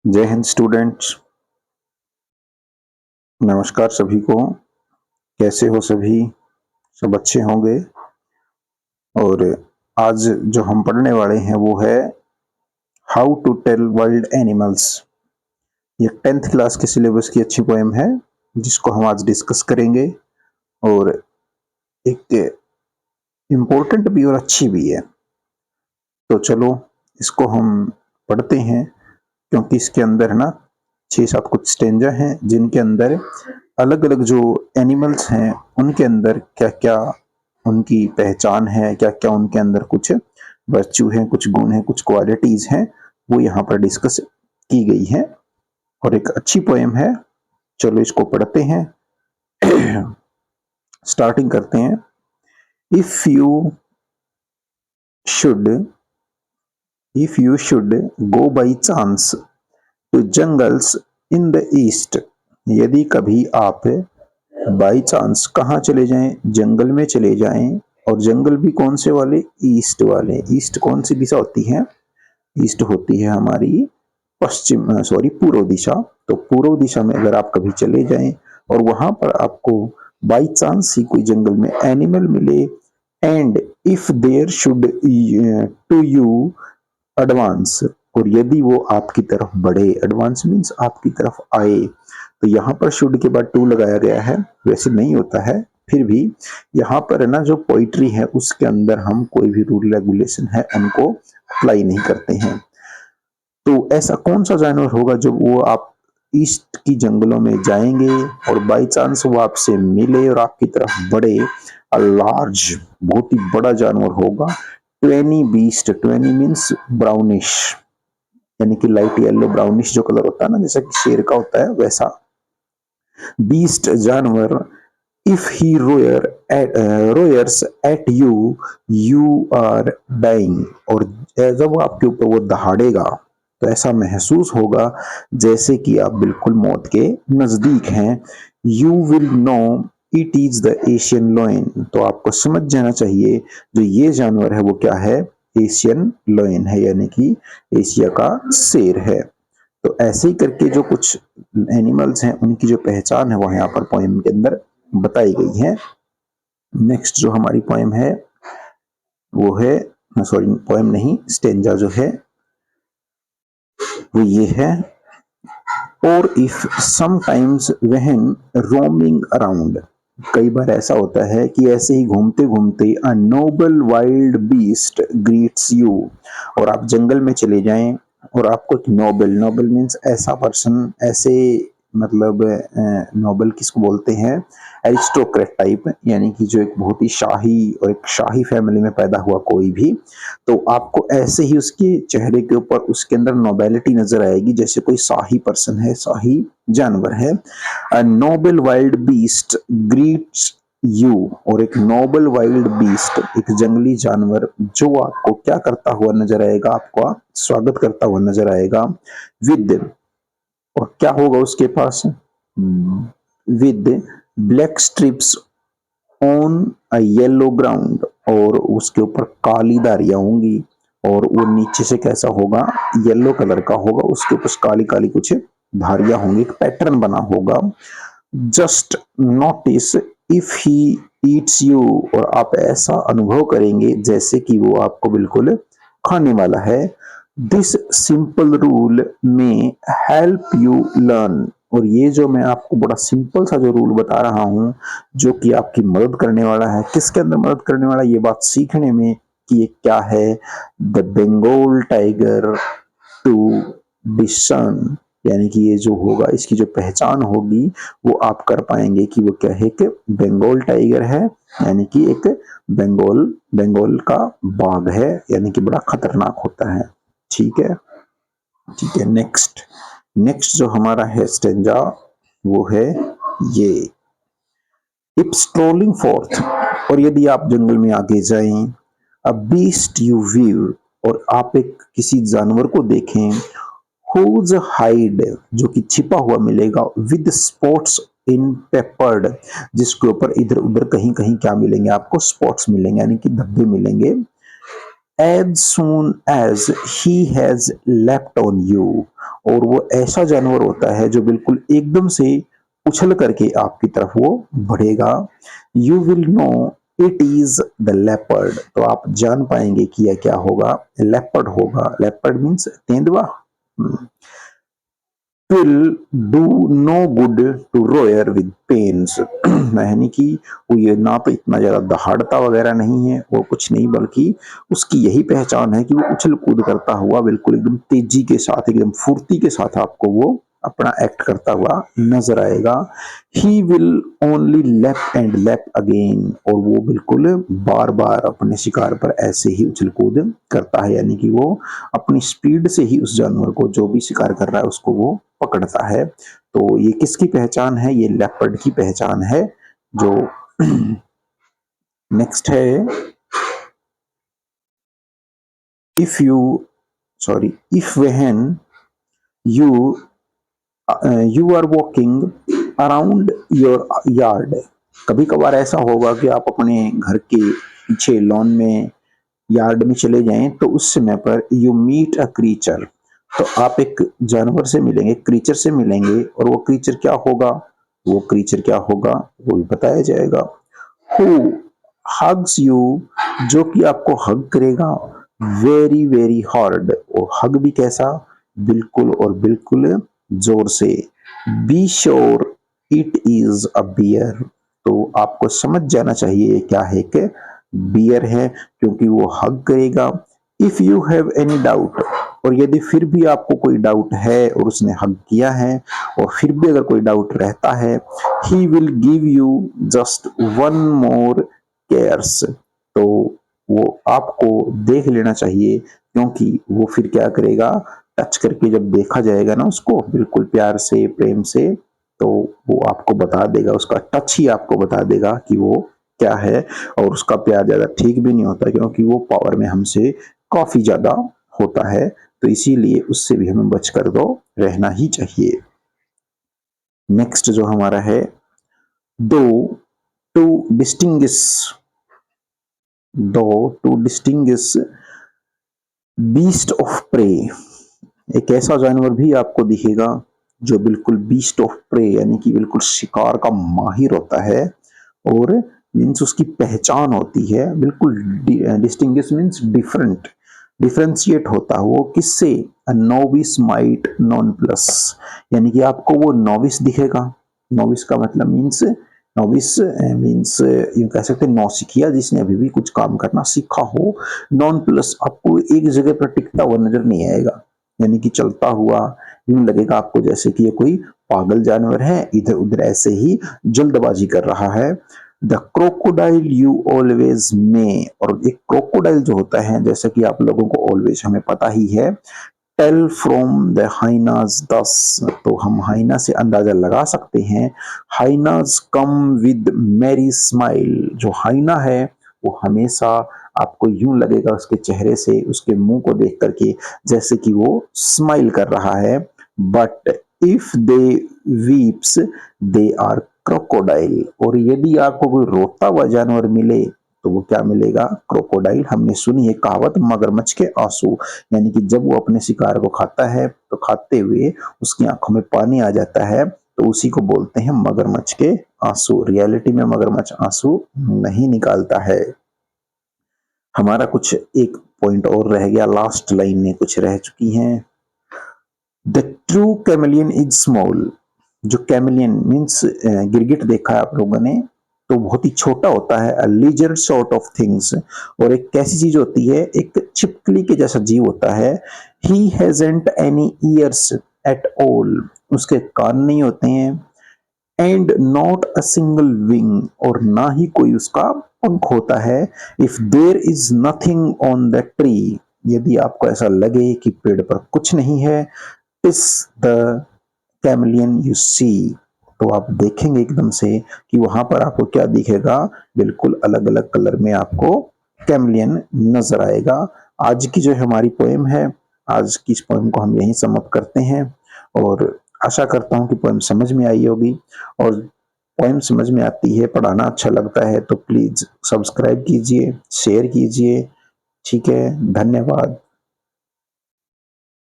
जय हिंद स्टूडेंट्स। नमस्कार सभी को। कैसे हो सभी? सब अच्छे होंगे। और आज जो हम पढ़ने वाले हैं वो है how to tell wild animals. ये 10th क्लास के सिलेबस की अच्छी पोएम है जिसको हम आज डिस्कस करेंगे। और एक इम्पोर्टेंट भी और अच्छी भी है। तो चलो इसको हम पढ़ते हैं, क्योंकि इसके अंदर ना 6-7 कुछ स्टेंजा हैं जिनके अंदर अलग अलग जो एनिमल्स हैं उनके अंदर क्या क्या उनकी पहचान है, क्या क्या उनके अंदर कुछ वर्च्यू हैं, कुछ गुण हैं, कुछ क्वालिटीज हैं, वो यहाँ पर डिस्कस की गई है। और एक अच्छी पोएम है। चलो इसको पढ़ते हैं। स्टार्टिंग करते हैं। If you should if you should go by chance to jungles in the east, यदि कभी आप बाई चांस कहाँ चले जाएं? जंगल में चले जाएं। और जंगल भी कौन से वाले? ईस्ट वाले। ईस्ट कौन सी दिशा होती है? ईस्ट होती है हमारी पूर्व दिशा। तो पूर्व दिशा में अगर आप कभी चले जाएं और वहां पर आपको बाई चांस ही कोई जंगल में एनिमल मिले, and if there should to you advance, और यदि वो आपकी तरफ बढ़े, एडवांस मीन्स आपकी तरफ आए, तो यहाँ पर शुड के बाद टू लगाया गया है। वैसे नहीं होता है, फिर भी यहाँ पर है ना, जो पोइट्री है उसके अंदर हम कोई भी रूल रेगुलेशन है उनको अप्लाई नहीं करते हैं। तो ऐसा कौन सा जानवर होगा जब वो आप ईस्ट की जंगलों में जाएंगे और बाई चांस वो आपसे मिले और आपकी तरफ बढ़े? अ लार्ज, बहुत ही बड़ा जानवर होगा। ट्वेनी बीस्ट, ट्वेनी मीन्स ब्राउनिश, यानी कि लाइट येलो ब्राउनिश जो कलर होता है ना, जैसा कि शेर का होता है वैसा। बीस्ट जानवर। If he roars at you, you are dying, और जब वो आपके ऊपर वो दहाड़ेगा तो ऐसा महसूस होगा जैसे कि आप बिल्कुल मौत के नजदीक हैं। You will know it is the Asian lion, तो आपको समझ जाना चाहिए जो ये जानवर है वो क्या है? एशियन लोयन है, यानी कि एशिया का शेर है। तो ऐसे ही करके जो कुछ एनिमल्स हैं उनकी जो पहचान है वो यहाँ पर पोएम के अंदर बताई गई है। नेक्स्ट जो हमारी पोएम है वो है, सॉरी पोएम नहीं, स्टेंजा जो है वो ये है। और if sometimes when roaming around, कई बार ऐसा होता है कि ऐसे ही घूमते घूमते अ Nobel wild beast greets you, और आप जंगल में चले जाएं और आपको एक नोबल, नोबल मीन्स ऐसा पर्सन, ऐसे मतलब नोबल किसको बोलते हैं? एरिस्टोक्रेट टाइप, यानी कि जो एक बहुत ही शाही और एक शाही फैमिली में पैदा हुआ कोई भी, तो आपको ऐसे ही उसके चेहरे के ऊपर उसके अंदर नोबेलिटी नजर आएगी, जैसे कोई शाही पर्सन है, शाही जानवर है। अ Nobel wild beast greets you, और एक नोबल वाइल्ड बीस्ट, एक जंगली जानवर जो आपको क्या करता हुआ नजर आएगा? आपका स्वागत करता हुआ नजर आएगा। विद, और क्या होगा उसके पास? With black stripes on a yellow ground, और उसके ऊपर काली धारियां होंगी, और वो नीचे से कैसा होगा? येलो कलर का होगा, उसके ऊपर काली काली कुछ धारियां होंगी, एक पैटर्न बना होगा। Just notice if he eats you, और आप ऐसा अनुभव करेंगे जैसे कि वो आपको बिल्कुल खाने वाला है। दिस सिंपल रूल में हेल्प यू लर्न, और ये जो मैं आपको बड़ा सिंपल सा जो रूल बता रहा हूं जो कि आपकी मदद करने वाला है, किसके अंदर मदद करने वाला है? ये बात सीखने में कि ये क्या है। द बंगाल टाइगर टू डिसन, यानी कि ये जो होगा इसकी जो पहचान होगी वो आप कर पाएंगे कि वो क्या है, कि बंगाल टाइगर है, यानी कि एक बंगाल, बंगाल का बाघ है, यानी कि बड़ा खतरनाक होता है। ठीक है, ठीक है। नेक्स्ट, नेक्स्ट जो हमारा है स्टेंजा वो है ये। इफ स्ट्रोलिंग फोर्थ, और यदि आप जंगल में आगे जाएं, अ बीस्ट यू व्यू, और आप एक किसी जानवर को देखें, हुज हाइड, जो कि छिपा हुआ मिलेगा, विद स्पॉट्स इन पेपर्ड, जिसके ऊपर इधर उधर कहीं कहीं क्या मिलेंगे? आपको स्पॉट्स मिलेंगे, यानी कि धब्बे मिलेंगे। As soon as he has left on you. और वो ऐसा जानवर होता है जो बिल्कुल एकदम से उछल करके आपकी तरफ वो बढ़ेगा। You will know it is the leopard. तो आप जान पाएंगे कि यह क्या होगा, लेपर्ड होगा। लेपर्ड मीन्स तेंदुआ। Will do no good to roar with pains. यानी कि वो ये ना तो इतना ज्यादा दहाड़ता वगैरह नहीं है और कुछ नहीं, बल्कि उसकी यही पहचान है कि वो उछल कूद करता हुआ बिल्कुल एकदम तेजी के साथ, एकदम फुर्ती के साथ आपको वो अपना एक्ट करता हुआ नजर आएगा। ही विल ओनली लेप एंड लेप अगेन। और वो बिल्कुल बार बार अपने शिकार पर ऐसे ही उछल कूद करता है, यानी कि वो अपनी स्पीड से ही उस जानवर को, जो भी शिकार कर रहा है, उसको वो पकड़ता है। तो ये किसकी पहचान है? ये लेपर्ड की पहचान है। जो नेक्स्ट है, if you sorry if when you you are walking around your yard. कभी कभार ऐसा होगा कि आप अपने घर के पीछे लॉन में, यार्ड में चले जाएं, तो उस समय पर यू मीट अ क्रीचर। तो आप एक जानवर से मिलेंगे, क्रीचर से मिलेंगे, और वो क्रीचर क्या होगा, वो क्रीचर क्या होगा वो भी बताया जाएगा। हु हग्स यू, जो कि आपको हग करेगा वेरी वेरी हार्ड। और हग भी कैसा, बिल्कुल और बिल्कुल जोर से। Be sure it is a bear. तो आपको समझ जाना चाहिए क्या है कि बियर है, क्योंकि वो हग करेगा। If you have any doubt, और यदि फिर भी आपको कोई डाउट है और उसने हग किया है, और फिर भी अगर कोई डाउट रहता है, he will give you just one more cares. तो वो आपको देख लेना चाहिए, क्योंकि वो फिर क्या करेगा, टच करके जब देखा जाएगा ना उसको बिल्कुल प्यार से, प्रेम से, तो वो आपको बता देगा, उसका टच ही आपको बता देगा कि वो क्या है। और उसका प्यार ज्यादा ठीक भी नहीं होता, क्योंकि वो पावर में हमसे काफी ज्यादा होता है। तो इसीलिए उससे भी हमें बचकर तो रहना ही चाहिए। नेक्स्ट जो हमारा है, दो टू डिस्टिंग्विश, दो to distinguish beast of prey. एक ऐसा जानवर भी आपको दिखेगा जो बिल्कुल बीस्ट ऑफ प्रे, यानी कि बिल्कुल शिकार का माहिर होता है। और मीन्स उसकी पहचान होती है बिल्कुल। डिस्टिंग्विश मीन्स डिफरेंट, डिफरेंशिएट होता है वो किससे, नोविस माइट नॉन प्लस। यानी कि आपको वो नोविस दिखेगा। नोविस का मतलब मीन्स, नोविस मीन्स यूं कह सकते हैं नौसिखिया, जिसने अभी भी कुछ काम करना सीखा हो। नॉन प्लस आपको एक जगह पर टिकता हुआ नजर नहीं आएगा, यानी कि चलता हुआ यूं लगेगा आपको जैसे कि ये कोई पागल जानवर है, इधर उधर ऐसे ही जल्दबाजी कर रहा है। द क्रोकोडाइल यू ऑलवेज में। और एक क्रोकोडाइल जो होता है, जैसा कि आप लोगों को ऑलवेज हमें पता ही है, टेल फ्रॉम द हाइनाज दस। तो हम हाइना से अंदाजा लगा सकते हैं। Hyenas come with merry smile. जो हाइना है वो हमेशा आपको यूं लगेगा उसके चेहरे से, उसके मुंह को देख करके, जैसे कि वो स्माइल कर रहा है। But if they weeps they are crocodile. और यदि आपको कोई रोता हुआ जानवर मिले तो वो क्या मिलेगा, क्रोकोडाइल। हमने सुनी है कहावत, मगरमच्छ के आंसू। यानी कि जब वो अपने शिकार को खाता है तो खाते हुए उसकी आंखों में पानी आ जाता है, तो उसी को बोलते हैं मगरमच्छ के आंसू। रियलिटी में मगरमच्छ आंसू नहीं निकालता है। हमारा कुछ एक पॉइंट और रह गया, लास्ट लाइन में कुछ रह चुकी हैं। The true chameleon is small. जो कैमेलियन मीन्स गिरगिट देखा है आप लोगों ने, तो बहुत ही छोटा होता है, अ लीजर सॉर्ट ऑफ थिंग्स। और एक कैसी चीज होती है, एक छिपकली के जैसा जीव होता है। He hasn't any years at all. उसके कान नहीं होते हैं। And not a single wing. और ना ही कोई उसका पंख होता है। If there is nothing on the tree. यदि आपको ऐसा लगे कि पेड़ पर कुछ नहीं है, इस द कैमलियन यू सी। तो आप देखेंगे एकदम से कि वहां पर आपको क्या दिखेगा, बिल्कुल अलग अलग कलर में आपको कैमलियन नजर आएगा। आज की जो हमारी पोएम है, आज की इस पोएम को हम यहीं समाप्त करते हैं। और आशा करता हूँ कि पोएम समझ में आई होगी। और पोएम समझ में आती है, पढ़ाना अच्छा लगता है, तो प्लीज सब्सक्राइब कीजिए, शेयर कीजिए, ठीक है, धन्यवाद।